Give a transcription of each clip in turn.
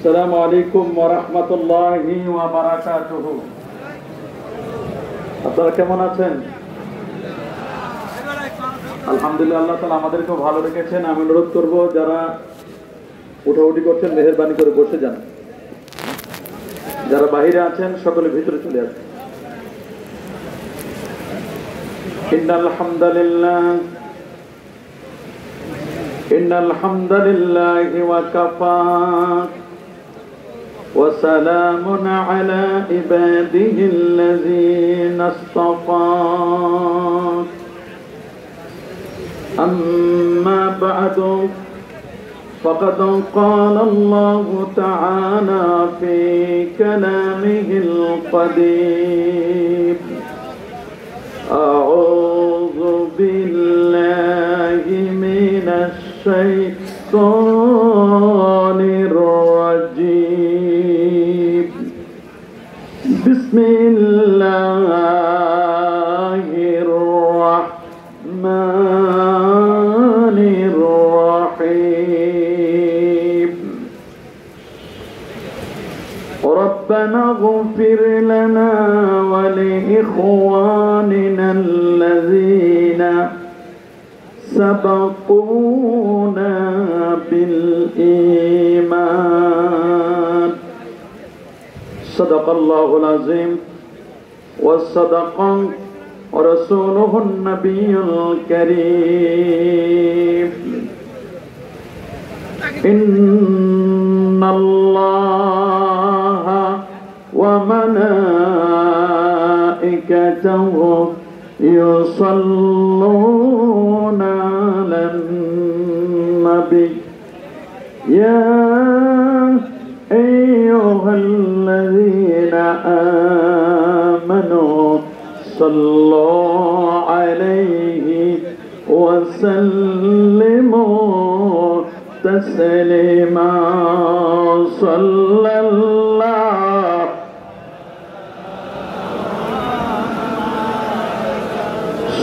আসসালামু আলাইকুম ওয়া রাহমাতুল্লাহি ওয়া বারাকাতুহু। আপনারা কেমন আছেন? আলহামদুলিল্লাহ, আল্লাহ তাআলা আমাদেরকেও ভালো রেখেছেন। আমি অনুরোধ করব যারা উঠাউঠি করছেন মেহেরবানি করে বসে যান, যারা বাইরে আছেন সকলে ভিতরে চলে আসেন। ইন্নাল হামদালিল্লাহি ওয়া কাফা ওয়া সালামুন আলা ইবাদিহিল্লাযীনা ইসতাফা। أما بعد فقد قال الله تعالى في كلامه القديم: أعوذ بالله من الشيطان الرجيم. بسم الله الرحمن الرحيم. ربنا اغفر لنا ولإخواننا الذين سبقونا بالإيمان. صدق الله العظيم وصدق ورسوله النبي الكريم. إن الله وملائكته يصلون على النبي يا أيها الذين آمنوا صلوا عليه وسلموا تسليما. صلى الله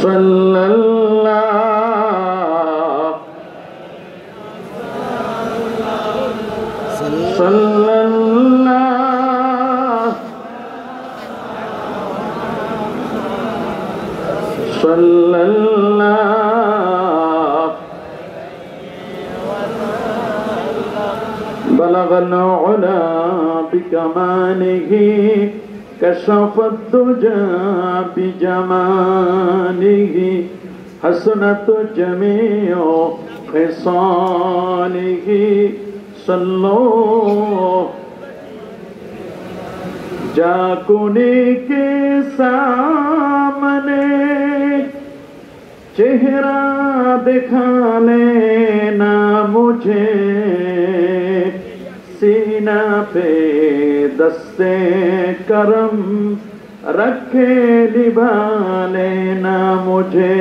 صلى الله صلى الله صلى الله. بلغ العلا بكماله كشف الدجى بجماله حسنت جميع خصاله. صلوا जाकुनी के सामने चेहरा दिखा लेना मुझे, सीना पे दस्ते करम रखे निभा लेना मुझे.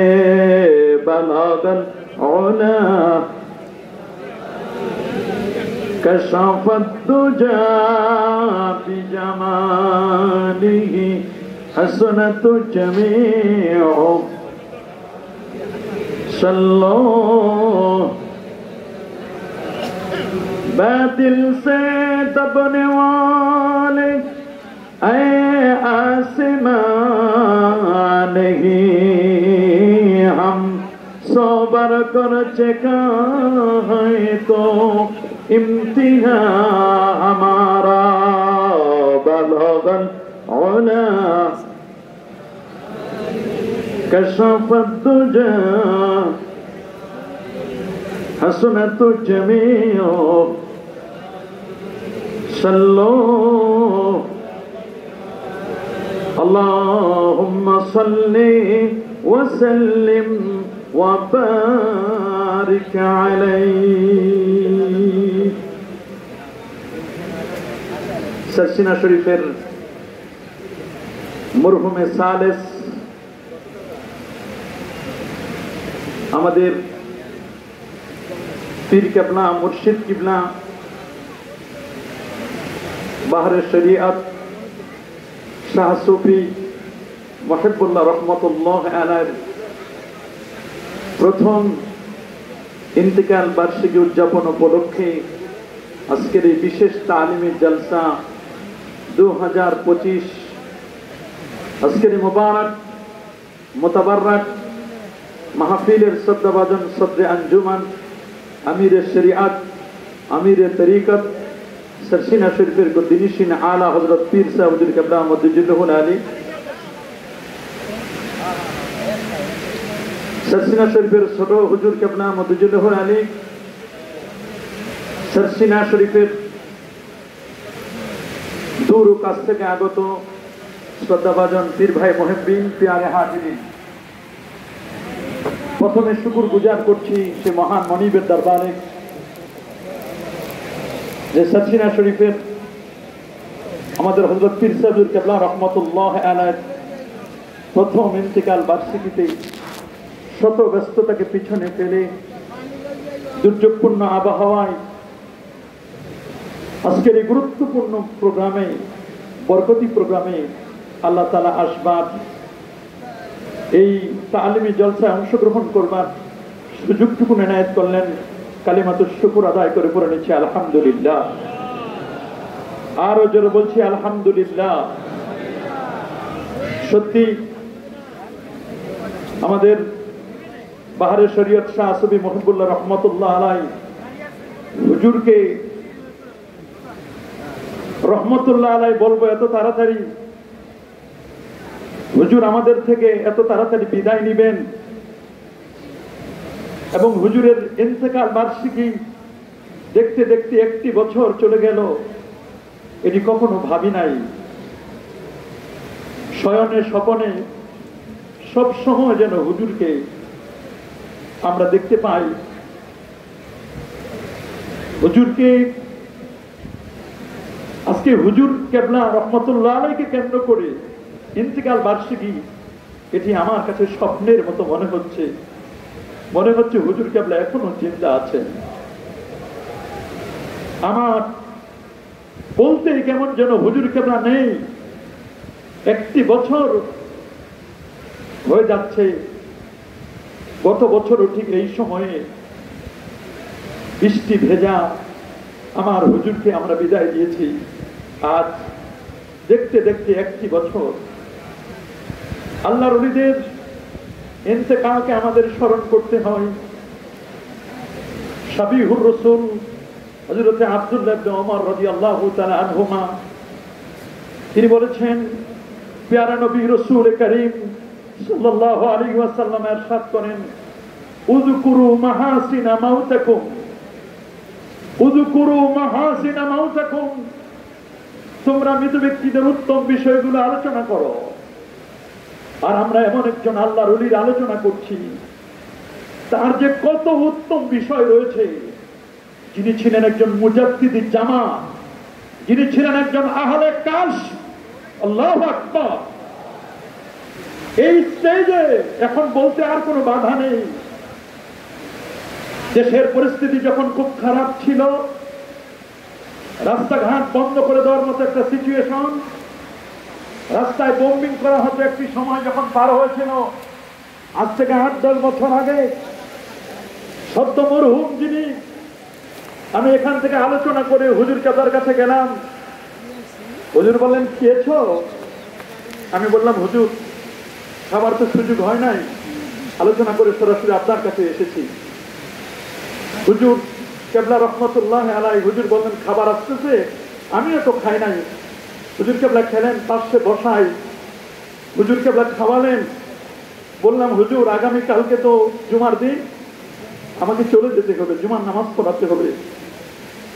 बलागल औला कशफत दुजा बिजमालिही हसनत जमीउ. सल्लो बातिल से दबने वाले ऐ आसमान ही हम सोबर कर चेका है तो इम्तिहा हमारा. बलगल औला कशफत दुजा हसनत जमीउ. सल्लो अल्लाहुम्मा सल्ली व सल्लिम व बारिक अलैहि. सरसिना शरीफेर मरहुमे सालेस আমাদের পীর কিবলা মুর্শিদ কিবলা বাহরে শরিয়ত শাহ সুফি মুহিবুল্লাহ রহমতুল্লাহ আলাইহির প্রথম ইন্তেকাল বার্ষিকী উদযাপন উপলক্ষে আজকের এই বিশেষ তালিমি জলসা 2025 আজকের এই মুবারক মুতাবাররক মাহফিলের সদ্দাবাজন সদরে আঞ্জুমান আমিরে শরিয়াত আমিরে তরিকত सरसीना शरीफের গদিনিশিন আলা হযরত পীর সাহেব হুজুর কেবলা মদজিদুল আলী सरसीना শরীফের ছোট হুজুর কেবলা মদজিদুল আলী सरसीना শরীফের দূর ও কাছ থেকে আগত শ্রদ্ধাভাজন পীর ভাই মুহিব্বিন প্যারে হাজিরিন, প্রথমে শুকর গুজার করছি সে মহান মনিবের দরবারে যে सरसीना শরীফের আমাদের হযরত পীর সাহেব কেবলা রহমাতুল্লাহ আলাইহি প্রথম ইন্তেকাল বার্ষিকীতে শত ব্যস্ততাকে পিছনে ফেলে দুর্যোগপূর্ণ আবহাওয়ায় আজকের এই গুরুত্বপূর্ণ প্রোগ্রামে বরকতি প্রোগ্রামে আল্লাহ তাআলা আসবার এই তালিমি জলসায় অংশগ্রহণ করবার সুযোগটুকু এনায়েত করলেন। কালিমাতুশ শুকর আদায় করে পড়ে নিচ্ছি আলহামদুলিল্লাহ। আরো জোরে বলছি আলহামদুলিল্লাহ। সত্যি আমাদের বাহারে শরীয়ত শাহ আসবি মুহিবুল্লাহ রহমতুল্লাহ আলাই হুজুরকে রহমতুল্লাহ আলাই বলবো এত তাড়াতাড়ি হুজুর আমাদের থেকে এত তাড়াতাড়ি বিদায় নিবেন এবং হুজুরের ইন্তেকাল বার্ষিকী দেখতে দেখতে একটি বছর চলে গেল, এটি কখনো ভাবি নাই। শয়নে স্বপনে সব সময় যেন হুজুরকে আমরা দেখতে পাই। হুজুরকে আজকে হুজুর কেবলা রহমতুল্লাহ আলাইহিকে কেন্দ্র করে ইন্তেকাল বার্ষিকী, এটি আমার কাছে স্বপ্নের মতো মনে হচ্ছে হুজুর কেবলা এখনো জিন্দা আছেন। আমার বলতে কেমন যেন হুজুর কেবলা নেই, একটি বছর হয়ে যাচ্ছে। গত বছরও ঠিক এই সময়ে বৃষ্টি ভেজা আমার হুজুরকে আমরা বিদায় দিয়েছি। আজ দেখতে দেখতে একটি বছর। আল্লাহর ওলিদের ইন্তেকালকে আমাদের স্মরণ করতে হয়। সাবিহুর রাসূল হযরত আব্দুল্লাহ ইবনে ওমর রাদিয়াল্লাহু তাআলা আনহুমা তিনি বলেছেন, প্যারা নবী রাসূল করিম সাল্লাল্লাহু আলাইহি ওয়াসাল্লাম ইরশাদ করেন, উযকুরু মাহাসিনা মাউতাকুম, উযকুরু মাহাসিনা মাউতাকুম, তোমরা মৃত ব্যক্তিদের উত্তম বিষয়গুলো আলোচনা করো। আর আমরা এমন একজন আল্লাহর ওলির আলোচনা করছি, তার যে কত উত্তম বিষয় রয়েছে। যিনি ছিলেন একজন মুজাদ্দিদি জামাত, যিনি ছিলেন একজন আহলে কাশ। আল্লাহু আকবার। এই স্টেজে এখন বলতে আর কোনো বাধা নেই। দেশের পরিস্থিতি যখন খুব খারাপ ছিল, রাস্তাঘাট বন্ধ করে দেওয়ার মতো একটা সিচুয়েশন, রাস্তায় বোম্বিং করা হতো একটি সময় যখন পার হয়েছিল, আজ থেকে 8-10 বছর আগে। সদ্য মরহুম যিনি, আমি এখান থেকে আলোচনা করে হুজুর কেবলার কাছে গেলাম। হুজুর বললেন, খেয়েছো? আমি বললাম, হুজুর খাবার তো সুযোগ হয় নাই, আলোচনা করে সরাসরি আপনার কাছে এসেছি। হুজুর কেবলা রহমতুল্লাহ আলাইহি হুজুর বললেন, খাবার আসতেছে, আমিও তো খাই নাই। হুজুর কেবলা খেলেন, পাশে বসাই হুজুর কেবলা খাওয়ালেন। বললাম, হুজুর আগামী কালকে তো জুমার দিন, আমাকে চলে যেতে হবে, জুমার নামাজ পড়াতে হবে।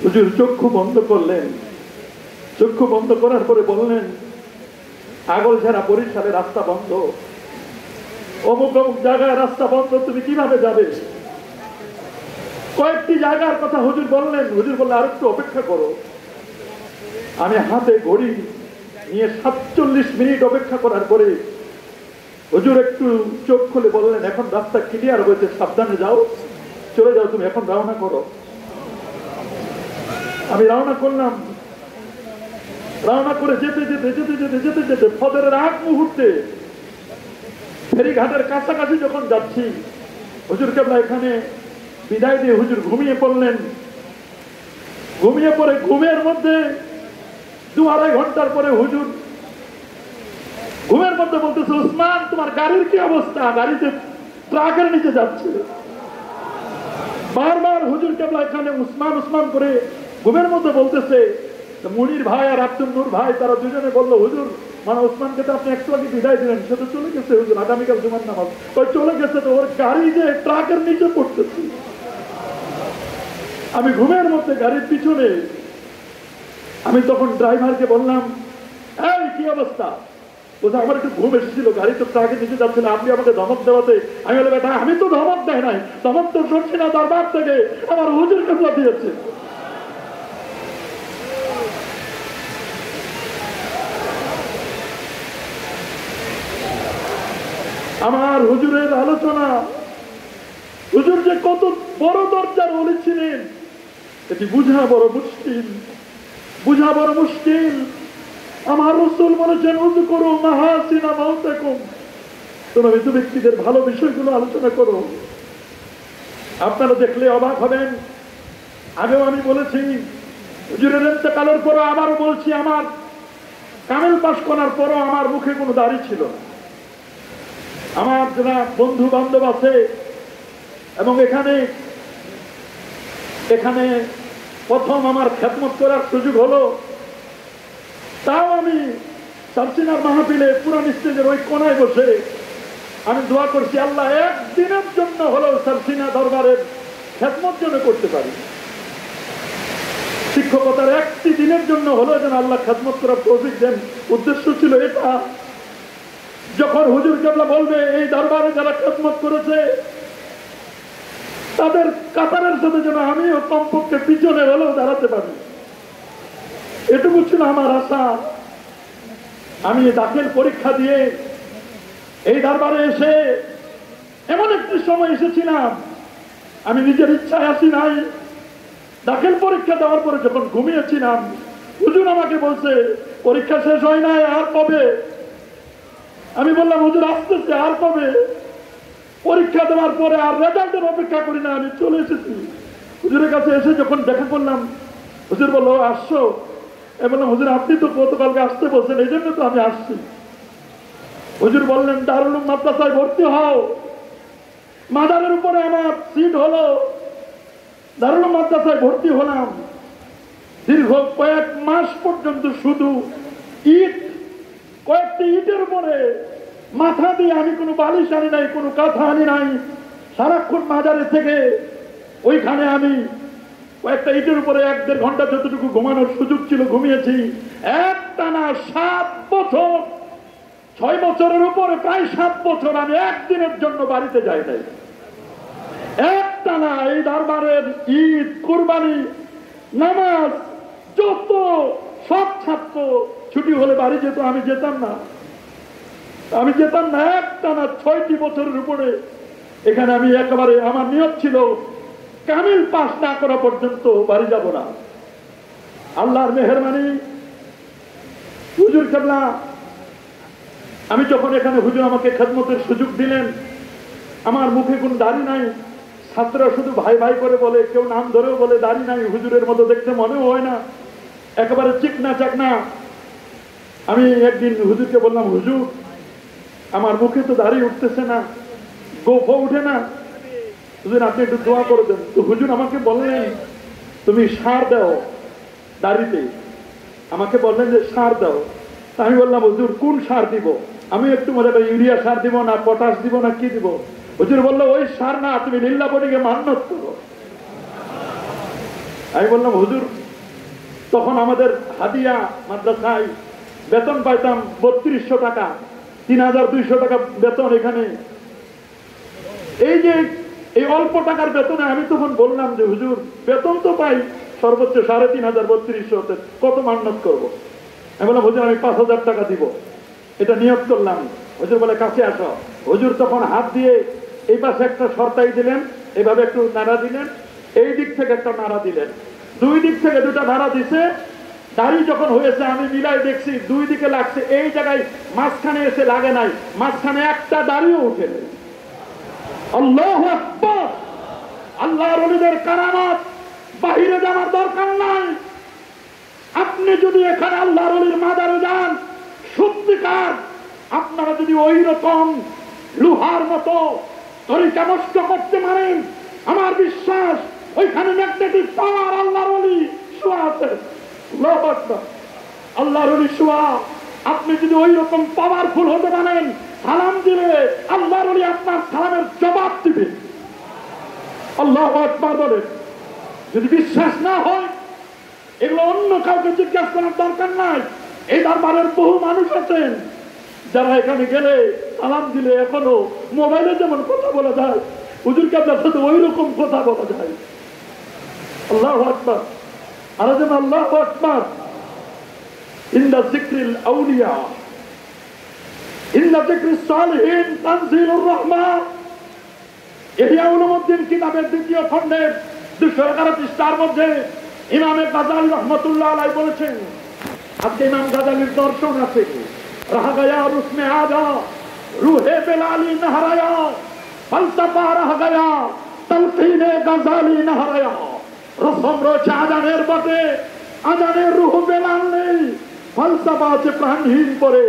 হুজুর চক্ষু বন্ধ করলেন। চক্ষু বন্ধ করার পরে বললেন, আগলঝাড়া বরিশালে রাস্তা বন্ধ, অমুক অমুক জায়গায় রাস্তা বন্ধ, তুমি কিভাবে যাবে? কয়েকটি জায়গার কথা হুজুর বললেন। হুজুর বললেন, আরেকটু অপেক্ষা করো। আমি হাতে ঘড়ি নিয়ে 47 মিনিট অপেক্ষা করার পরে হুজুর একটু চোখ খুলে বললেন, এখন রাস্তা ক্লিয়ার হয়েছে, সাবধানে যাও, চলে যাও, তুমি এখন রওনা করো। আমি রওনা করলাম। রওনা করে যেতে যেতে যেতে যেতে যেতে যেতে ফজরের আগ মুহূর্তে ফেরিঘাটের কাছাকাছি যখন যাচ্ছি, হুজুর কেবলা এখানে বিদায় দিয়ে হুজুর ঘুমিয়ে পড়লেন। ঘুমিয়ে পড়ে ঘুমের মধ্যে 2-2.5 ঘন্টার পরে হুজুর ঘুমের মধ্যে বলতেছে, উসমান তোমার গাড়ির কি অবস্থা? গাড়িতে ট্রাকের নিচে যাচ্ছে। বারবার হুজুর কেবলা এখানে উসমান উসমান করে ঘুমের মধ্যে বলতেছে। মুনির ভাই আর আব্দুল নূর ভাই তারা দুজনে বললো, হুজুর মানে উসমানকে তো আপনি একটু আগে বিদায় দিলেন, সে তো চলে গেছে হুজুর, আগামীকাল জুমার নামাজ। ওই চলে গেছে তো ওর গাড়ি যে ট্রাকের নিচে পড়তেছে। আমি ঘুমের মধ্যে গাড়ির পিছনে, আমি তখন ড্রাইভারকে বললাম, এই কি অবস্থা? বলছে আমার একটু ঘুম এসেছিল, গাড়ি তো ট্রাকের নিচে যাচ্ছে না, আপনি আমাকে ধমক দেওয়াতে। আমি বলে, বেটা আমি তো ধমক দেয় নাই, ধমক তো শুনছি না দরবার থেকে, আমার হুজুর কেবলা দিয়েছে। আমার হুজুরের আলোচনা, হুজুর যে কত বড় দরজার ওলি ছিলেন এটি বুঝা বড় মুশকিল, বুঝা বড় মুশকিল। আমার রাসূল বলেছেন, উযকুরু মাহাসিনা মাউতাকুম, তোমরা মৃত ব্যক্তিদের ভালো বিষয়গুলো আলোচনা করো। আপনারা দেখলে অবাক হবেন, আগেও আমি বলেছি, হুজুরের ইন্তেকালের পরও আবারও বলছি, আমার কামেল পাশ করার পরও আমার মুখে কোনো দাড়ি ছিল না। আমার যারা বন্ধু বান্ধব আছে এবং এখানে এখানে প্রথম আমার খেদমত করার সুযোগ হলো, তাও আমি সারসিনার মাহফিলে পুরান স্টেজের ওই কোনায় বসে আমি দোয়া করছি, আল্লাহ একদিনের জন্য হলেও সারসিনা দরবারের খেদমত যেন করতে পারি, শিক্ষকতার একটি দিনের জন্য হলেও যেন আল্লাহ খেদমত করার তৌফিক দেন। উদ্দেশ্য ছিল এটা, যখন হুজুর কেবলা বলবে এই দরবারে যারা খেদমত করেছে তাদের কাতারের সাথে যেন আমিও কমপক্ষে পিছনে হলেও দাঁড়াতে পারি, এটুকু ছিল আমার আশা। আমি দাখিল পরীক্ষা দিয়ে এই দরবারে এসে এমন একটি সময় এসেছিলাম, আমি নিজের ইচ্ছায় আসি নাই। দাখিল পরীক্ষা দেওয়ার পরে যখন ঘুমিয়েছিলাম, হুজুর আমাকে বলছে, পরীক্ষা শেষ হয় নাই, আর কবে? আমি বললাম, হুজুর আসতেছে, আর কবে? পরীক্ষা দেওয়ার পরে আর রেজাল্টের অপেক্ষা করি না, আমি চলে এসেছি। হুজুরের কাছে এসে যখন দেখা করলাম, হুজুর বললো, আসছো? আমি বললাম, হুজুর আপনি তো গতকালকে আসতে বলছেন, এই জন্য তো আমি আসছি। হুজুর বললেন, দারুল উলুম মাদ্রাসায় ভর্তি হও। মাদারের উপরে আমার সিট হলো, দারুল উলুম মাদ্রাসায় ভর্তি হলাম। দীর্ঘ কয়েক মাস পর্যন্ত শুধু ইট, কয়েকটি ইটের উপরে মাথা দিয়ে, আমি কোনো বালিশ আনি নাই, কোনো কাঁথা আনি নাই, সারাক্ষণ মাজারে থেকে ওইখানে আমি কয়েকটা ইটের উপরে 1-1.5 ঘন্টা যতটুকু ঘুমানোর সুযোগ ছিল ঘুমিয়েছি। একটানা 7 বছর, 6 বছরের উপরে প্রায় 7 বছর আমি একদিনের জন্য বাড়িতে যাই নাই। একটানা এই দরবারের ঈদ, কুরবানি, নামাজ, যত সব ছাত্র ছুটি হলে বাড়ি যেত, আমি যেতাম না, আমি যেতাম না। একটানা 6টি বছরের উপরে এখানে আমি একেবারে, আমার নিয়ত ছিল কামিল পাস না করা পর্যন্ত বাড়ি যাব না। আল্লাহর মেহেরবানি, হুজুর কেবলা, আমি যখন এখানে হুজুর আমাকে খেদমতের সুযোগ দিলেন, আমার মুখে কোন দাড়ি নাই, ছাত্ররা শুধু ভাই ভাই করে বলে, কেউ নাম ধরেও বলে দাড়ি নাই, হুজুরের মতো দেখতে মনেও হয় না, একেবারে চিকনা চাকনা। আমি একদিন হুজুরকে বললাম, হুজুর আমার মুখে তো দাড়ি উঠতেছে না, গোফ উঠে না, হুজুর আপনি একটু দোয়া করে দেন। তো হুজুর আমাকে বললেন, তুমি সার দাও দাড়িতে, আমাকে বললেন যে সার দাও। আমি বললাম, হুজুর কোন সার দিব? আমি একটু মজা করি, ইউরিয়া সার দিব না পটাশ দিব না কি দিব? হুজুর বললো, ওই সার না, তুমি লিল্লা বডিকে মান্নত করো। আমি বললাম, হুজুর তখন আমাদের হাদিয়া মাদ্রাসায় বেতন পাইতাম 3200 টাকা, 3200 টাকা বেতন এখানে। এই যে এই অল্প টাকার বেতনে আমি তখন বললাম যে, হুজুর বেতন তো পাই সর্বোচ্চ 3500-3200, কত মান্নত করবো? আমি বললাম, হুজুর আমি 5000 টাকা দিব, এটা নিয়ত করলাম। হুজুর বলে, কাছে আসো। হুজুর তখন হাত দিয়ে এই পাশে একটা শর্তাই দিলেন, এইভাবে একটু নাড়া দিলেন, এই দিক থেকে একটা নাড়া দিলেন, 2 দিক থেকে 2টা নাড়া দিছে। দাড়ি যখন হয়েছে আমি মিলাই দেখছি 2 দিকে লাগছে, এই জায়গায় মাঝখানে এসে লাগে নাই, মাঝখানে একটা দাড়িও উঠে নেই। আল্লাহু আকবার! আল্লাহর ওলিদের কারামাত বাহিরে যাওয়ার দরকার নাই। আপনি যদি এখানে আল্লাহর ওলির মাজারে যান, সত্যিকার আপনারা যদি ওই রকম লোহার মতো তরিকা নষ্ট করতে পারেন, আমার বিশ্বাস ওইখানে ম্যাগনেটিক পাওয়ার আল্লাহর ওলি শোয়া আছে। আল্লাহু আকবার, আল্লাহর ওলি শোয়া। আপনি যদি ওই রকম পাওয়ারফুল হতে পারেন, সালাম দিলে আল্লাহর ওলি আপনার সালামের জবাব দিবে। আল্লাহু আকবার বলে। যদি বিশ্বাস না হয়, এগুলো অন্য কাউকে জিজ্ঞাসা করার দরকার নাই। এই দরবারের বহু মানুষ আছেন যারা এখানে গেলে সালাম দিলে এখনো মোবাইলে যেমন কথা বলা যায়, হুজুর কাবলার সাথে ওই রকম কথা বলা যায়। আল্লাহু আকবার, আর যেন আল্লাহু আকবার। ইন্না যিকরিল আউলিয়া ইন্না যিকরিস সালিহিন তানজিলুর রাহমান। ইহয়া উলুমুদ্দিন কিতাবের ২য় খণ্ডের ২১১ পৃষ্ঠার মধ্যে ইমামে গাযালি রহমাতুল্লাহ আলাইহি বলেছেন, আজকে ইমাম গাযালির দর্শন আছে, রাহ গয়া রুসমে আজা রুহে বেলালি নহরায়া, ফলসফা রাহ গয়া তালকিনে গাযালি নহরায়া। রসম রয়েছে আজানের বটে, আজানের রুহ বেলাল নেই, ফলসফা আছে প্রাণহীন করে,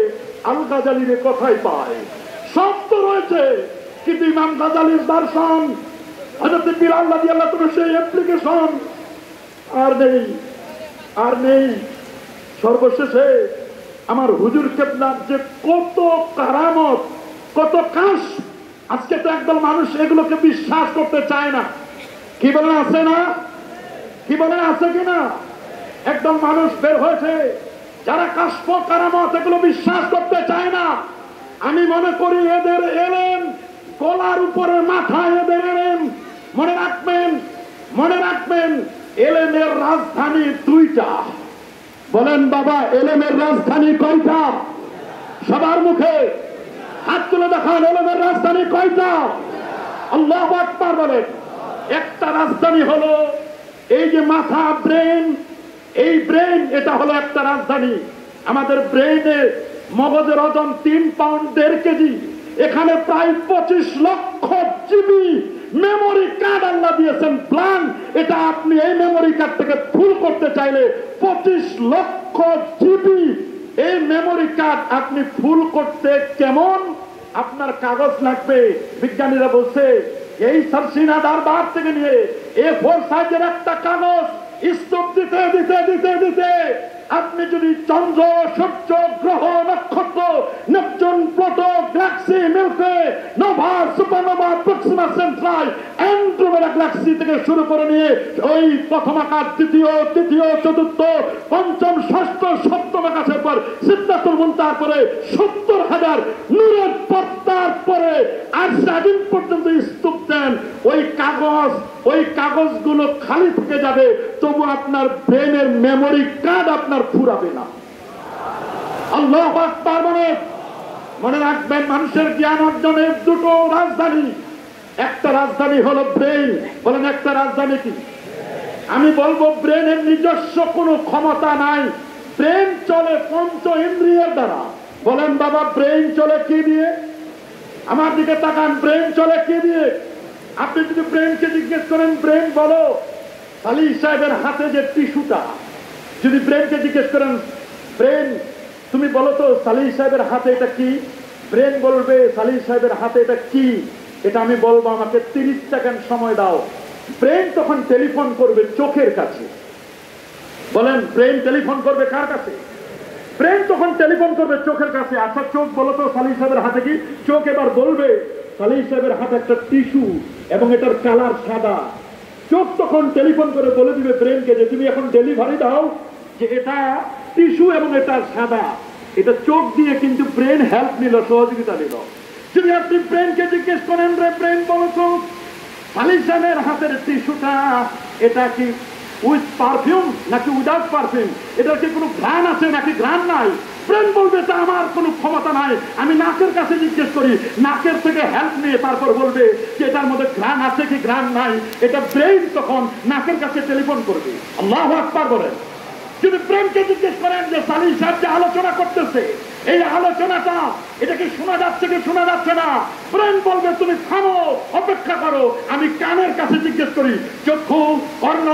আল গাযালির কথাই পায়। সব তো রয়েছে, কিন্তু ইমাম গাযালির দর্শন, হযরত বিলাল রাদিয়াল্লাহু তাআলা সেই অ্যাপ্লিকেশন আর নেই, আর নেই। সর্বশেষে আমার হুজুর কেবলার যে কত কারামত, কত কাশ, আজকে তো একদল মানুষ এগুলোকে বিশ্বাস করতে চায় না। কি বলেন, আছে না? কি বলেন, আছে কিনা? একদল মানুষ বের হয়েছে যারা কাশফ কারামত এগুলো বিশ্বাস করতে চায় না। আমি মনে করি এদের এলেন গলার উপরে মাথায়, এদের এলেন। মনে রাখবেন, মনে রাখবেন, এলেমের রাজধানী ২টা। বলেন বাবা, এলেমের রাজধানী কয়টা? সবার মুখে হাত তুলে দেখান, এলেমের রাজধানী কয়টা? আল্লাহু আকবার বলেন। একটা রাজধানী হলো এই যে মাথা, ব্রেন, এই ব্রেন, এটা হলো একটা রাজধানী। আমাদের ব্রেইনে মগজের ওজন 3 পাউন্ড 1.5 কেজি। এখানে প্রায় 25 লক্ষ জিবি মেমোরি কার্ড আল্লাহ দিয়েছেন, প্ল্যান। এটা আপনি এই মেমোরি কার্ড থেকে ফুল করতে চাইলে 25 লক্ষ জিবি এই মেমোরি কার্ড আপনি ফুল করতে কেমন আপনার কাগজ লাগবে। বিজ্ঞানীরা বলছে এই সারসিনা দরবার থেকে নিয়ে A4 সাইজের একটা কাগজ স্তূপ দিতে দিতে দিতে দিতে আপনি যদি চন্দ্র, সূর্য, গ্রহ, নক্ষত্র, Neptune, Pluto, galaxy, milky, nova, supernova, Proxima central, Andromeda galaxy থেকে শুরু করে নিয়ে ওই প্রথম আকাশ, দ্বিতীয়, তৃতীয়, চতুর্থ, পঞ্চম, ষষ্ঠ, সপ্তম আকাশের পর সিদরাতুল মুনতাহার পরে 70,000 নূরের পর্দার পরে আরশ পর্যন্ত স্তূপ দেন। ওই কাগজ, ওই কাগজগুলো খালি থেকে যাবে, তবু আপনার ব্রেনের মেমোরি কার্ড আপনার ফুরাবে না। আল্লাহু আকবার বলেন। মনে রাখবেন, মানুষের জ্ঞান অর্জনের 2টো রাজধানী। একটা রাজধানী হলো ব্রেন। বলেন, একটা রাজধানী কি? আমি বলবো ব্রেনের নিজস্ব কোনো ক্ষমতা নাই। ব্রেন চলে 5 ইন্দ্রিয়ের দ্বারা। বলেন বাবা, ব্রেন চলে কি দিয়ে? আমার দিকে তাকান, ব্রেন চলে কি দিয়ে? আপনি যদি ব্রেনকে জিজ্ঞেস করেন, ব্রেন বলো, সালিহ সাহেবের হাতে যে টিস্যুটা, যদি ব্রেনকে জিজ্ঞেস করেন, ব্রেন তুমি বলো তো সালিহ সাহেবের হাতে এটা কি? ব্রেন বলবে সালিহ সাহেবের হাতে এটা কি? এটা আমি বলবো আমাকে 30 সেকেন্ড সময় দাও। ব্রেন তখন টেলিফোন করবে চোখের কাছে। বলেন, ব্রেন টেলিফোন করবে কার কাছে? ব্রেন তখন টেলিফোন করবে চোখের কাছে। আচ্ছা চোখ বলো তো সালিহ সাহেবের হাতে কি? চোখ এবার বলবে সালিহ সাহেবের হাতে একটা টিস্যু এবং এটার কালার সাদা। চোখ তখন টেলিফোন করে বলে দিবে ব্রেনকে যে তুমি এখন ডেলিভারি দাও যে এটা টিস্যু এবং এটা সাদা। এটা চোখ দিয়ে কিন্তু ব্রেন হেল্প নিল, সহযোগিতা নিল। যদি আপনি ব্রেনকে জিজ্ঞেস করেন, রে ব্রেন বলো তো সালিহ সাহেবের হাতের টিস্যুটা এটা কি উইথ পারফিউম নাকি উইদাউট পারফিউম? এটার কি কোনো ঘ্রাণ আছে নাকি ঘ্রাণ নাই? ব্রেন বলবে এটা আমার কোনো ক্ষমতা নাই। আমি নাকের কাছে জিজ্ঞেস করি, নাকের থেকে হেল্প নিয়ে তারপর বলবে যে এটার মধ্যে ঘ্রাণ আছে কি ঘ্রাণ নাই। এটা ব্রেন তখন নাকের কাছে টেলিফোন করবে। আল্লাহু আকবার বলেন। যদি ব্রেনকে জিজ্ঞেস করেন যে সালিহ সাহেব যে আলোচনা করতেছে এই আলোচনাটা এটা কি শোনা যাচ্ছে কি শোনা যাচ্ছে না? ব্রেন বলবে তুমি থামো, অপেক্ষা করো। আমি কানের কাছে জিজ্ঞেস করি, চক্ষু, কর্ণ,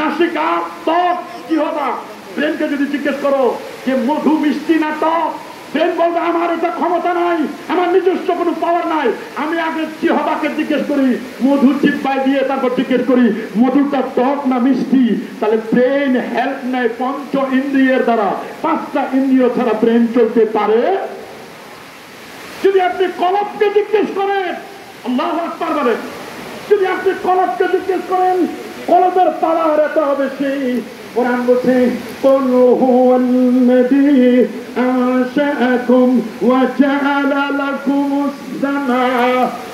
নাসিকা, ত্বক, কি হবা? ব্রেনকে যদি জিজ্ঞেস করো যে মধু মিষ্টি না টক, ব্রেন বলবে আমার এটা ক্ষমতা নাই, আমার নিজস্ব কোনো পাওয়ার নাই। আমি আগে জিহ্বাকে জিজ্ঞেস করি, মধু জিহ্বায় দিয়ে তারপর জিজ্ঞেস করি মধুটা টক না মিষ্টি। তাহলে ব্রেন হেল্প নেয় পঞ্চ ইন্দ্রিয়ের দ্বারা। পাঁচটা ইন্দ্রিয় ছাড়া ব্রেন চলতে পারে। যদি আপনি কলবকে জিজ্ঞেস করেন, আল্লাহু আকবার বলেন, যদি আপনি কলবকে জিজ্ঞেস করেন, কলবের তালা হারাতে হবে। সেই কোরআন বলছে কুল হুয়াল্লাযী আনশাআকুম ওয়া জাআলা লাকুমুস সামাআ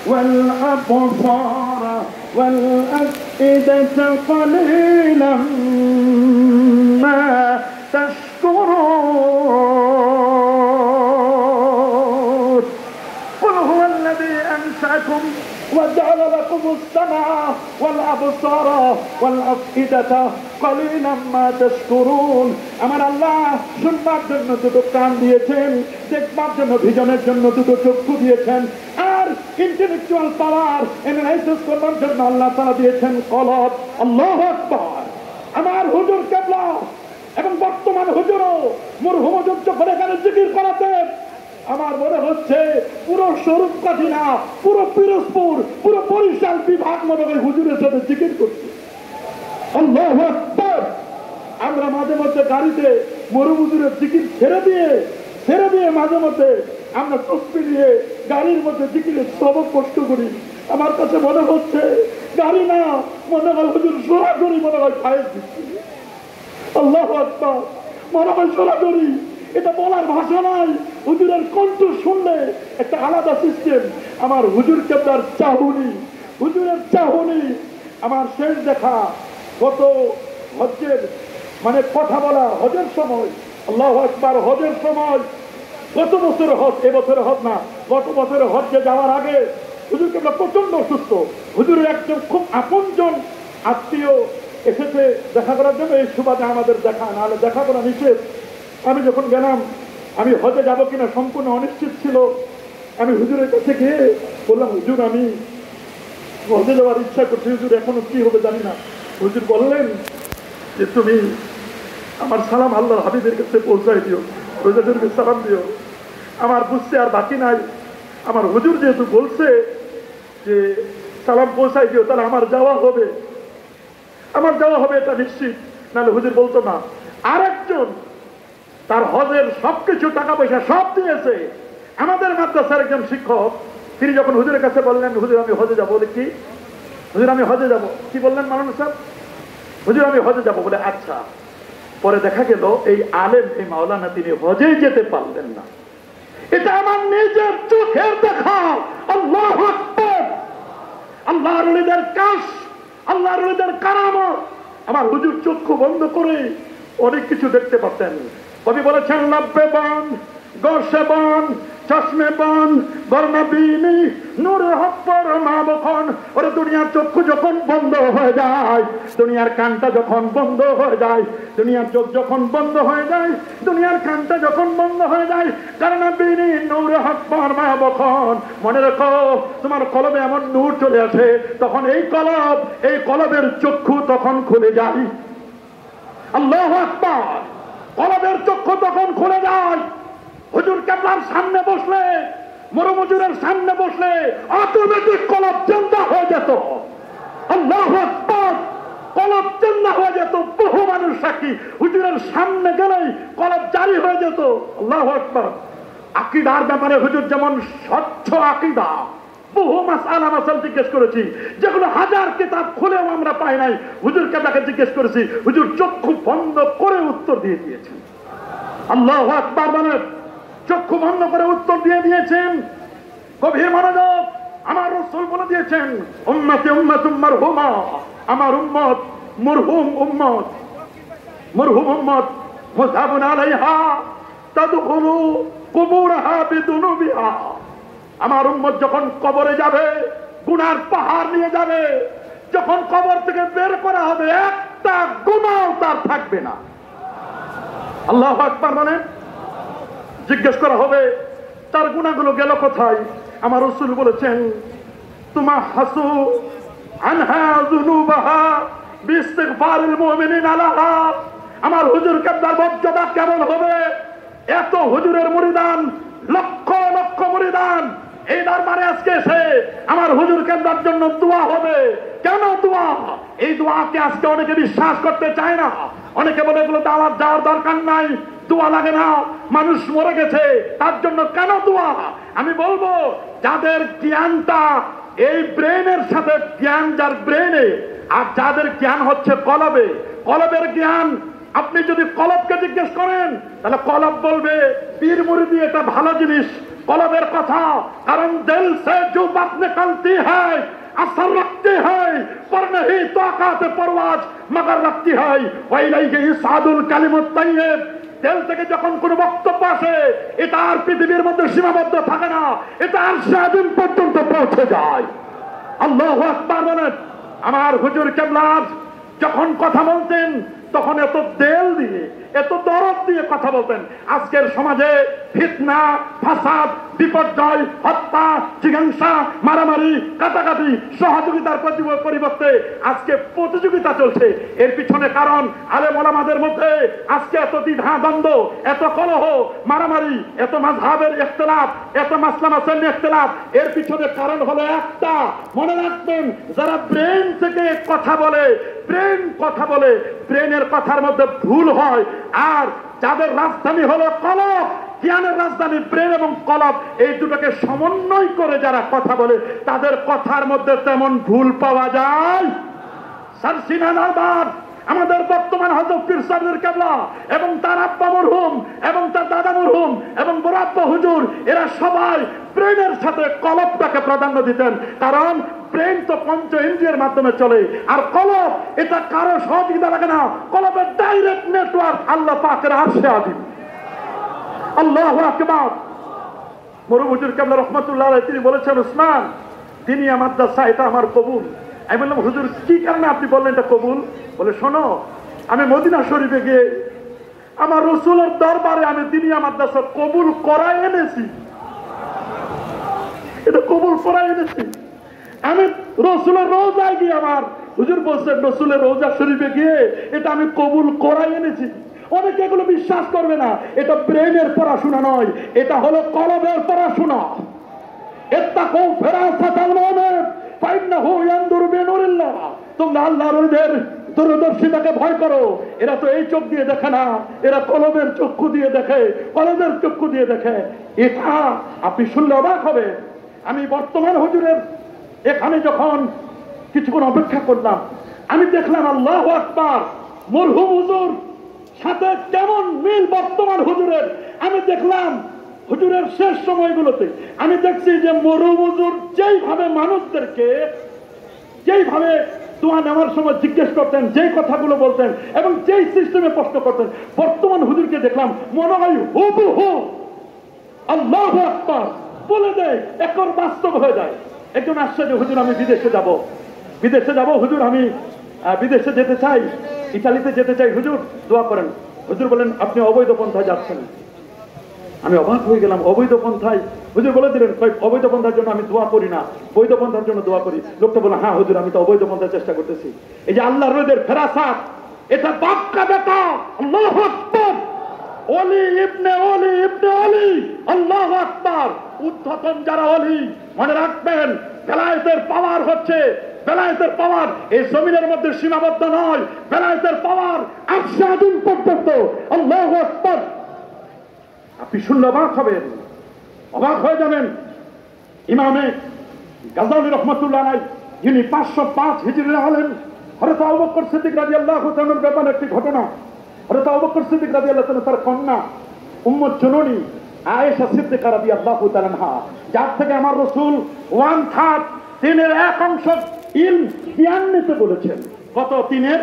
ওয়াল আবসারা ওয়াল আফইদাতা ক্বালীলাম মা তাশকুরুন। কুল হুয়াল্লাযী আনশাআকুম وجعل لكم السمع والأبصار والأفئدة قليلا ما تشكرون। আমার আল্লাহ শুনবার জন্য দুটো কান দিয়েছেন, দেখবার জন্য ভিজনের জন্য দুটো চক্ষু দিয়েছেন, আর ইন্টেলেকচুয়াল পাওয়ার অ্যানালাইসিস করবার জন্য আল্লাহ তাআলা দিয়েছেন কলব। আল্লাহু আকবার। আমার হুজুর কেবলা এবং বর্তমান হুজুরও মরহুম হুজুর যখন এখানে জিকির করাতেন, আমার মনে হচ্ছে পুরো স্বরূপকাঠি না, পুরো পিরোজপুর, পুরো বরিশাল বিভাগ মনে হয় হুজুরের সাথে জিকির করছে। আল্লাহু আকবার। আমরা মাঝে মধ্যে গাড়িতে মরু হুজুরের জিকির ছেড়ে দিয়ে মাঝে মধ্যে আমরা তসবিহ নিয়ে গাড়ির মধ্যে জিকিরের সবক কষ্ট করি। আমার কাছে মনে হচ্ছে গাড়ি না, মনে হয় হুজুর সরাসরি মনে হয় ফায়েজ দিচ্ছে। আল্লাহু আকবার। মনে হয় সরাসরি। এটা বলার ভাষা নাই। হুজুরের কণ্ঠ শুনলে একটা আলাদা সিস্টেম। আমার হুজুর কেবলার চাহুনি, হুজুরের চাহুনি। আমার শেষ দেখা গত হজ্জের মানে কথা বলা হজের সময়, আল্লাহু আকবার, হজের সময়, গত বছরের হজ, এবছরের হজ না, গত বছরের হজ্জে যাওয়ার আগে হুজুর কেবলা প্রচন্ড অসুস্থ। হুজুরের একজন খুব আপনজন আত্মীয় এসেছে দেখা করার জন্য। এই সুবাদে আমাদের দেখা, নাহলে দেখা করা নিষেধ। আমি যখন গেলাম, আমি হজে যাবো কিনা সম্পূর্ণ অনিশ্চিত ছিল। আমি হুজুরের কাছে গিয়ে বললাম, হুজুর আমি হজে যাওয়ার ইচ্ছা করছি, হুজুর এখনো কি হবে জানি না। হুজুর বললেন যে তুমি আমার সালাম আল্লাহর হাবিবের কাছে পৌঁছাই দিও, রোজাদেরকে সালাম দিও। আমার বুঝতে আর বাকি নাই। আমার হুজুর যেহেতু বলছে যে সালাম পৌঁছাই দিও, তাহলে আমার যাওয়া হবে, এটা নিশ্চিত। নাহলে হুজুর বলতো না। আরেকজন তার হজের সবকিছু টাকা পয়সা সব দিয়েছে, আমাদের মাদ্রাসার একজন শিক্ষক, তিনি যখন হুজুরের কাছে বললেন হুজুর আমি হজে যাবো, বলে কি হুজুর আমি হজে যাব, কি বললেন মাওলানা সাহেব? হুজুর আমি হজে যাব। বলে আচ্ছা। পরে দেখা গেল এই আলেম, এই মাওলানা, তিনি হজেই যেতে পারলেন না। এটা আমার নিজের চোখের দেখা। আল্লাহু আকবার। আল্লাহর ওলিদের কাশ, আল্লাহর ওলিদের কারামত। আমার হুজুর চক্ষু বন্ধ করে অনেক কিছু দেখতে পারতেন। কবি বলেছেন লাব্বে বান গর্ষে বান চশমে বান বর্ণবিনী নূরে হপ্পর মা বখন। ওরে দুনিয়ার চক্ষু যখন বন্ধ হয়ে যায়, দুনিয়ার কানটা যখন বন্ধ হয়ে যায়, দুনিয়ার চোখ যখন বন্ধ হয়ে যায়, দুনিয়ার কানটা যখন বন্ধ হয়ে যায়, বর্ণবিনী নূরে হপ্পর মা বখন। মনে রেখো তোমার কলবে এমন নূর চলে আসে, তখন এই কলবের চক্ষু তখন খুলে যায়। আল্লাহু আকবার। কলবের চক্ষু তখন খুলে যায়। হুজুর কেবলার সামনে বসলে, মরু হুজুরের সামনে বসলে অটোমেটিক কলব জিন্দা হয়ে যেত। আল্লাহু আকবার। কলব জিন্দা হয়ে যেত। বহু মানুষ সাক্ষী, হুজুরের সামনে গেলেই কলব জারি হয়ে যেত। আল্লাহু আকবার। আকীদার ব্যাপারে হুজুর যেমন স্বচ্ছ আকীদা, বহু মাসআলা মাসাল জিজ্ঞেস করেছি যেগুলো হাজার কিতাব খুলেও আমরা পাই নাই। হুজুরকে তাকে জিজ্ঞেস করেছি, হুজুর চক্ষু বন্ধ করে উত্তর দিয়ে দিয়েছেন। আল্লাহু আকবার বলেন। চক্ষু বন্ধ করে উত্তর দিয়ে দিয়েছেন। গভীর মনোযোগ। আমার রাসূল বলে দিয়েছেন উম্মতি উম্মাতুম মারহুমা, আমার উম্মত মরহুম উম্মত, মরহুম উম্মত মুযহাবুন আলাইহা তাদখুলু কুবুরহা বিদুনুবিহা। আমার উম্মত যখন কবরে যাবে গুনার পাহাড় নিয়ে যাবে, যখন কবর থেকে বের করা হবে একটা গুনাহ তার থাকবে না। আল্লাহু আকবার বলেন। জিজ্ঞেস করা হবে তার গুনাহগুলো গেল কোথায়? আমার রাসূল বলেছেন তুমা হাসু আনহা যুনুবাহা বিইস্তিগফারিল মুমিনিনা লাহা। আমার হুজুর কেবলার মর্যাদা কেমন হবে? এত হুজুরের মুরিদান, লক্ষ লক্ষ মুরিদান এই দরবারে আজকে এসে আমার হুজুর কেবলার জন্য দোয়া হবে। কেন দোয়া? এই দোয়াকে আজকে অনেকে বিশ্বাস করতে চায় না। অনেকে বলে এগুলো দাওয়াত যাওয়ার দরকার নাই, দোয়া লাগে না, মানুষ মরে গেছে, তার জন্য কেন দোয়া? আমি বলবো যাদের জ্ঞানটা এই ব্রেনের সাথে, জ্ঞান যার ব্রেনে, আর যাদের জ্ঞান হচ্ছে কলবে, কলবের জ্ঞান, আপনি যদি কলবকে জিজ্ঞেস করেন তাহলে কলব বলবে পীর মুরিদি এটা ভালো জিনিস, কলবের কথা। কারণ দিল সে जो बात निकलती है असर रखती है पर नहीं ताकत परवाज मगर रखती है वइलाइहि इसादुल कालिमुत तय्यिब। দিল থেকে যখন কোন বক্তব্য আসে এটা আর পৃথিবীর মধ্যে সীমাবদ্ধ থাকে না, এটা আর সাদিন পর্যন্ত পৌঁছে যায়। আল্লাহু আকবার বলেন। আমার হুজুর কেবলা যখন কথা বলতেন তখন এত দেল দিয়ে, এত দরদ দিয়ে কথা বলতেন। আজকের সমাজে ফিতনা, ফাসাদ, বিপর্যয়, হত্যা, জিজ্ঞাসা, মারামারি, কাটাকাটি, সহযোগিতার পরিবর্তে আজকে প্রতিযোগিতা চলছে। এর পিছনে কারণ আলেম ওলামাদের মধ্যে আজকে এত দ্বিধা দ্বন্দ্ব, এত কলহ, মারামারি, এত মাযহাবের ইখতিলাফ, এত মাসলা মাসাইল ইখতিলাফ। এর পিছনে কারণ হলো একটা, মনে রাখবেন, যারা ব্রেন থেকে কথা বলে, ব্রেন কথা বলে, ব্রেনের কথার মধ্যে ভুল হয়। আর যাদের রাজধানী হলো কলব, জ্ঞানের রাজধানী ব্রেন এবং কলব, এই দুটোকে সমন্বয় করে যারা কথা বলে তাদের কথার মধ্যে তেমন ভুল পাওয়া যায়। সারসিনা নারবার আমাদের বর্তমান হযরত পীর সাহেবের কেবলা এবং তার আব্বা মরহুম এবং তার দাদা মরহুম এবং বড় আব্বা হুজুর, এরা সবাই ব্রেনের সাথে কলবটাকে প্রাধান্য দিতেন। কারণ ব্রেন তো পঞ্চ ইন্দ্রিয়ের মাধ্যমে চলে, আর কলব এটা কারো সহযোগিতা লাগে না, কলবের ডাইরেক্ট নেটওয়ার্ক আল্লাহ পাকের আরশে আজিম। আল্লাহু আকবার। মরহুম হুজুর কেবলা রহমাতুল্লাহ আলাইহি তিনি বলেছেন, উসমান দিনিয়া মাদ্রাসা এটা আমার কবুল। আমি বললাম হুজুর কি কারণে আপনি বললেন এটা কবুল? বলে শোনো, আমি মদিনা শরীফে গিয়ে আমার রাসূলের দরবারে আমি দিনিয়া মাদ্রাসা কবুল করাই এনেছি, এটা কবুল করাই এনেছি। আমি রাসূলের রওজায় গিয়ে, আমার হুজুর বলছেন রাসূলের রওজা শরীফে গিয়ে এটা আমি কবুল করাই এনেছি। অনেকে এগুলো বিশ্বাস করবে না, এটা ব্রেনের পড়াশোনা নয়, এটা হলো কলবের পড়াশোনা। ইত্তাকু ফিরাসাতাল মুমিন ফাইন্নাহু ইয়ানদুরু বিনুরিল্লাহ। তোমরা আল্লাহর ওলিদের দূরদর্শিতাকে ভয় করো। এরা তো এই চোখ দিয়ে দেখে না, এরা কলবের চক্ষু দিয়ে দেখে, কলবের চক্ষু দিয়ে দেখে। এটা আপনি শুনলে অবাক হবে। আমি বর্তমান হুজুরের এখানে যখন কিছুক্ষণ অপেক্ষা করলাম, আমি দেখলাম আল্লাহু আকবার, মরহুম হুজুর সাথে কেমন মিল বর্তমান হুজুরের। আমি দেখলাম হুজুরের শেষ সময়গুলোতে আমি দেখছি যে মরহুম হুজুর যেইভাবে মানুষদেরকে, যেইভাবে দোয়া নেওয়ার সময় জিজ্ঞেস করতেন, যেই কথাগুলো বলতেন এবং যেই সিস্টেমে প্রশ্ন করতেন, বর্তমান হুজুরকে দেখলাম মনে হয় হুবহু আল্লাহু আকবার বলে দেয়, একর বাস্তব হয়ে যায়। একজন আসছে যে হুজুর আমি বিদেশে যাব, বিদেশে যাব হুজুর, আমি বিদেশে যেতে চাই, ইতালিতে যেতে চাই, হুজুর দোয়া করেন। হুজুর বলেন আপনি অবৈধ পন্থায় যাচ্ছেন। আমি অবাক হয়ে গেলাম, অবৈধ পন্থায়? হুজুর বলে দিলেন অবৈধ পন্থার জন্য আমি দোয়া করি না, বৈধ পন্থার জন্য দোয়া করি। লোকটা বলে হ্যাঁ হুজুর আমি তো অবৈধ পন্থার চেষ্টা করতেছি। এই যে আল্লাহর রোদের ফেরাসাত, এটা বাপ কা বেটা। আল্লাহু আকবার। ওলি ইবনে ওলি ইবনে ওলি। আল্লাহু আকবার। উদ্ধতন যারা ওলি, মনে রাখবেন বেলায়েতের পাওয়ার হচ্ছে, বেলায়েতের পাওয়ার এই জমিনের মধ্যে সীমাবদ্ধ নয়, বেলায়েতের পাওয়ার আরশে আজিম পর্যন্ত। আল্লাহু আকবার। আপনি শুনলে অবাক হবেন, অবাক হয়ে যাবেন। ইমামে গাজালি রহমাতুল্লাহ আলাইহি, যিনি 505 হিজরিতে হলেন, হযরত আবু বকর সিদ্দিক রাদিয়াল্লাহু তাআলার ব্যাপারে একটি ঘটনা। হযরত আবু বকর সিদ্দিক রাদিয়াল্লাহু তাআলা তার কন্যা উম্মুল জননী আয়েশা সিদ্দিকা রাদিয়াল্লাহু তাআলা আনহা, যার থেকে আমার রাসূল 1/3 তিনের এক অংশ ইলম জ্ঞান নিতে বলেছেন। কত? তিনের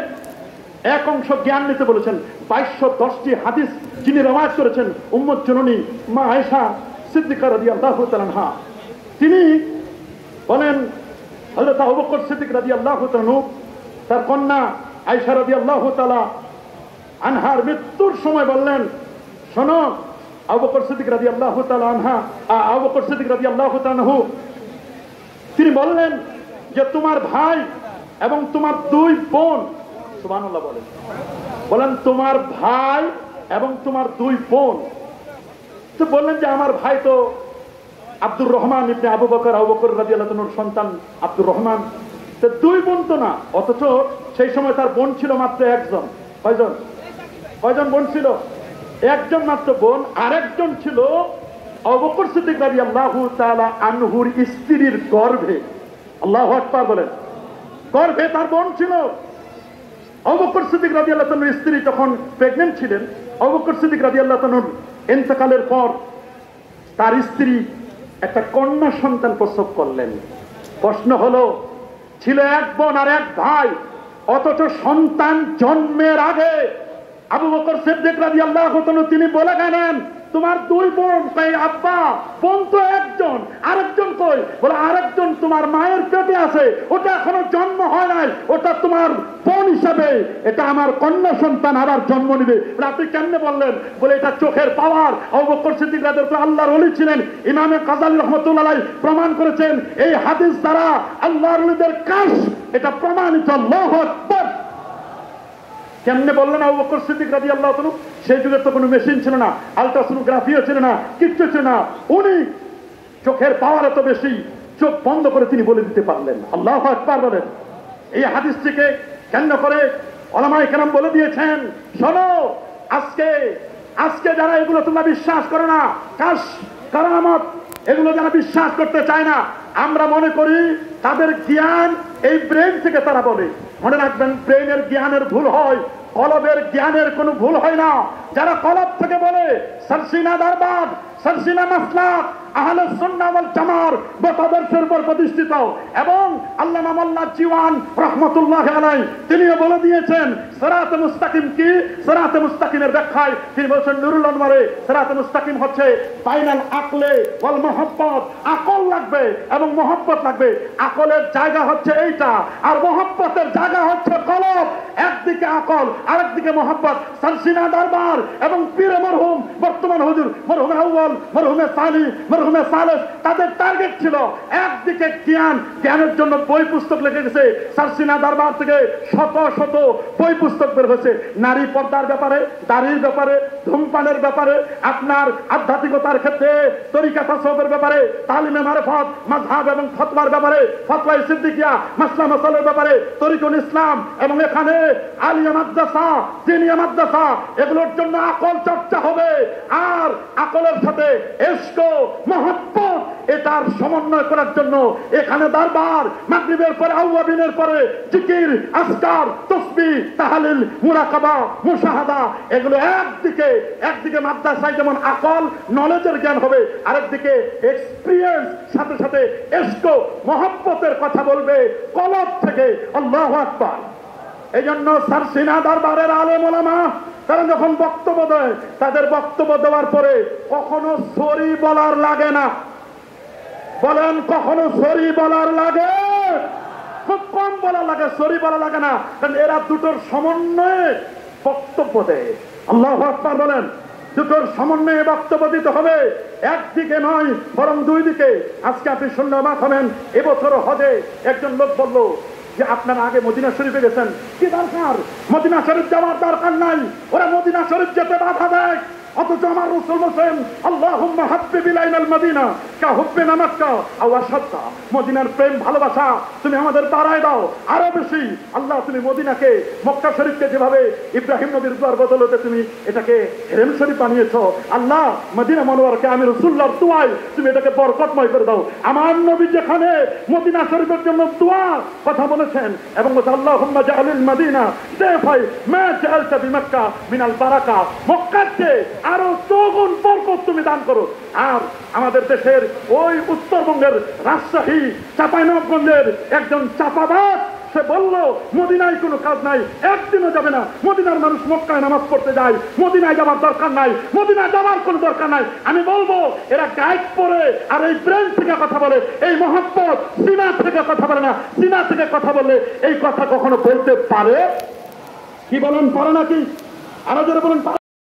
এক অংশ জ্ঞান নিতে বলেছেন। 2210টি হাদিস যিনি রওয়ায়াত করেছেন উম্মুল জননী মা আয়েশা সিদ্দিকা রাদিয়াল্লাহু তাআলা আনহা। তিনি বলেন হযরত আবু বকর সিদ্দিক রাদিয়াল্লাহু তাআলা তার কন্যা আয়েশা রাদিয়াল্লাহু তাআলা আনহার মৃত্যুর সময় বললেন, শোনো আবু বকর সিদ্দিক রাদিয়াল্লাহু তাআলা আবু বকর সিদ্দিক রাদিয়াল্লাহু তাআলা আনহু তিনি বললেন যে তোমার ভাই এবং তোমার দুই বোন, সুবহানাল্লাহ বলেন তোমার ভাই এবং তোমার দুই বোন। তো বললেন যে আমার ভাই তো আব্দুর রহমান ইবনে আবু বকর রাদিয়াল্লাহু তাআলার সন্তান আব্দুর রহমান, তো দুই বোন তো না, অথচ সেই সময় তার বোন ছিল মাত্র একজন। কয়জন বোন ছিল? একজন মাত্র বোন। আরেকজন ছিল আবু বকর সিদ্দিক রাদিয়াল্লাহু তাআলা আনহুর স্ত্রীর গর্ভে। আল্লাহু আকবার বলেন, গর্ভে তার বোন ছিল। আবু বকর সিদ্দিক রাদিয়াল্লাহু তাআলার স্ত্রী যখন প্রেগন্যান্ট ছিলেন, আবু বকর সিদ্দিক রাদিয়াল্লাহু তাআলার ইন্তেকালের পর তার স্ত্রী একটা কন্যা সন্তান প্রসব করলেন। প্রশ্ন হলো, ছিল এক বোন আর এক ভাই, অথচ সন্তান জন্মের আগে আবু বকর সিদ্দিক রাদিয়াল্লাহু তাআলা তিনি বলে গেলেন তোমার দুই বোন। কই আব্বা, বোন তো একজন, আরেকজন কই? বলে আরেকজন তোমার মায়ের পেটে আছে, ওটা এখনো জন্ম হয় নাই, ওটা তোমার বোন হিসাবে এটা আমার কন্যা সন্তান আবার জন্ম নিবে। আপনি কেমনে বললেন? বলে এটা চোখের পাওয়ার। আবু বকর সিদ্দিক রাদিয়াল্লাহু তাআলা আল্লাহর ওলি ছিলেন। ইমামে গাযালি রাহমাতুল্লাহ আলাইহি প্রমাণ করেছেন এই হাদিস দ্বারা আল্লাহর ওলিদের কাশ এটা প্রমাণিত। আল্লাহু আকবার। কেমনে বললেন আবু বকর সিদ্দিক রাদিয়াল্লাহু তাআলা? সেই যুগে তো কোনো মেশিন ছিল না, আলট্রাসোনোগ্রাফিও ছিল না, কিচ্ছু ছিল না। উনি চোখের পাওয়ার এত বেশি, চোখ বন্ধ করে তিনি বলে দিতে পারলেন। আল্লাহু আকবার বলেন। এই হাদিসটিকে কেন্দ্র করে উলামায়ে কেরাম বলে দিয়েছেন, শোনো, আজকে যারা এগুলো তোমরা বিশ্বাস করো না, কাশ কারামত এগুলো যারা বিশ্বাস করতে চায় না, আমরা মনে করি তাদের জ্ঞান এই ব্রেন থেকে তারা বলে। মনে রাখবেন, ব্রেনের জ্ঞানের ভুল হয়, কলবের জ্ঞানের কোনো ভুল হয় না। যারা কলব থেকে বলে সরসিনা দরবার, সরসিনা মাসলাক আহলে সুন্নাহ ওয়াল জামাত মতাদর্শের উপর প্রতিষ্ঠিত, এবং আল্লামা মোল্লা জীওয়ান রাহমাতুল্লাহি আলাইহি তিনিও বলে দিয়েছেন সিরাতে মুস্তাকিম কি। সিরাতে মুস্তাকিমের ব্যাখ্যায় তিনি বলেছেন নুরুল আনওয়ারে সিরাতে মুস্তাকিম হচ্ছে বাইনাল আকলে ওয়াল মুহাব্বত, আকল লাগবে এবং মুহাব্বত লাগবে। আকলের জায়গা হচ্ছে এইটা, আর মুহাব্বতের জায়গা হচ্ছে কলব। একদিকে আকল, আরেকদিকে মুহাব্বত। সরসিনা দরবার এবং পীরে মরহুম বর্তমান হুজুর মরহুমে আউয়াল, মরহুমে সানি, মরহুমে সালেস, তাদের টার্গেট ছিল একদিকে জ্ঞানের জন্য বই পুস্তক লিখে গেছে। সরসিনা দরবার থেকে শত শত বই পুস্তক বের হয়েছে, নারী পর্দার ব্যাপারে, দাড়ির ব্যাপারে, ধূমপানের ব্যাপারে, আপনার আধ্যাত্মিকতার ক্ষেত্রে, তরিকা তাসাউফের ব্যাপারে, তালিমে মারিফাত, মাযহাব এবং ফতোয়ার ব্যাপারে, ফতোয়ায়ে সিদ্দিকিয়া, মাসলা মাসাইলের ব্যাপারে, তরিকুল ইসলাম, এবং এখানে আলিয়া মাদ্রাসা, দিনিয়া মাদ্রাসা, এগুলোর জন্য আকল চর্চা হবে। আর আকলের সাথে ইশক, মহব্বত এটার সমন্বয় করার জন্য এখানে দরবার, মাগরিবের পরে আওয়াবিনের পরে জিকির, আজকার, তাসবিহ, তাহলিল, মুরাকাবা, মুশাহাদা, এগুলো একদিকে মাদ্রাসায় যেমন আকল নলেজের জ্ঞান হবে, আরেকদিকে এক্সপেরিয়েন্স সাথে সাথে ইশক, মহব্বতের কথা বলবে কলব থেকে। আল্লাহু আকবার। এইজন্য সরসিনা দরবারের আলেম ওলামা তারা যখন বক্তব্য দেয়, তাদের বক্তব্য দেওয়ার পরে কখনো সরি বলার লাগে না। বলেন, কখনো সরি বলার লাগে? খুব কম বলা লাগে, সরি বলা লাগে না, কারণ এরা দুটোর সমন্বয়ে বক্তব্য দেয়। আল্লাহু আকবার বলেন। দুটোর সমন্বয়ে বক্তব্য দিতে হবে, একদিকে নয় বরং দুই দিকে। আজকে আপনি শুনলে অবাক হবেন, এবছর হজে একজন লোক বলল যে আপনারা আগে মদিনা শরীফে গেছেন, কি দরকার মদিনা শরীফ যাওয়ার দরকার নাই, ওরা মদিনা শরীফ যেতে বাধা দেয়। অথচ আমার রাসূল বলেন আল্লাহুম্মা হাব্বিব ইলাইনাল মদিনা কা হুব্বিনা মক্কা আও আশাদ্দা। মদিনার প্রেম ভালোবাসা তুমি আমাদের বাড়ায় দাও আরো বেশি। আল্লাহ, তুমি মদিনাকে, মক্কা শরীফকে যেভাবে ইব্রাহিম নবীর দুয়ার বদলতে তুমি এটাকে হেরেম শরীফ বানিয়েছো, আল্লাহ মদিনা মনোয়ারকে আমি রাসূলুল্লাহর দুআয় তুমি এটাকে বরকতময় করে দাও। আমার নবী যেখানে মদিনা শরীফের জন্য দোয়ার কথা বলেছেন এবং আল্লাহুম্মা জাআলিল মদিনা দাফাই মা জাআলতা বিমক্কা মিনাল বারাকা, মক্কাকে আরো চৌগুণ বরকত তুমি দান করো। আর আমাদের দেশের ওই উত্তরবঙ্গের রাজশাহী চাঁপাইনবাবগঞ্জের একজন চাপাবাজ সে বলল মদিনায় কোনো কাজ নাই, একদিনও যাবে না। মদিনার মানুষ মক্কায় নামাজ পড়তে যায়, মদিনায় যাওয়ার দরকার নাই, মদিনায় যাওয়ার কোনো দরকার নাই। আমি বলবো এরা গাইড পড়ে আর এই ব্রেন থেকে কথা বলে, এই মহব্বত সিনা থেকে কথা বলে না। সিনা থেকে কথা বললে এই কথা কখনো বলতে পারে? কি বলেন, পারে নাকি? আরো যারা বলেন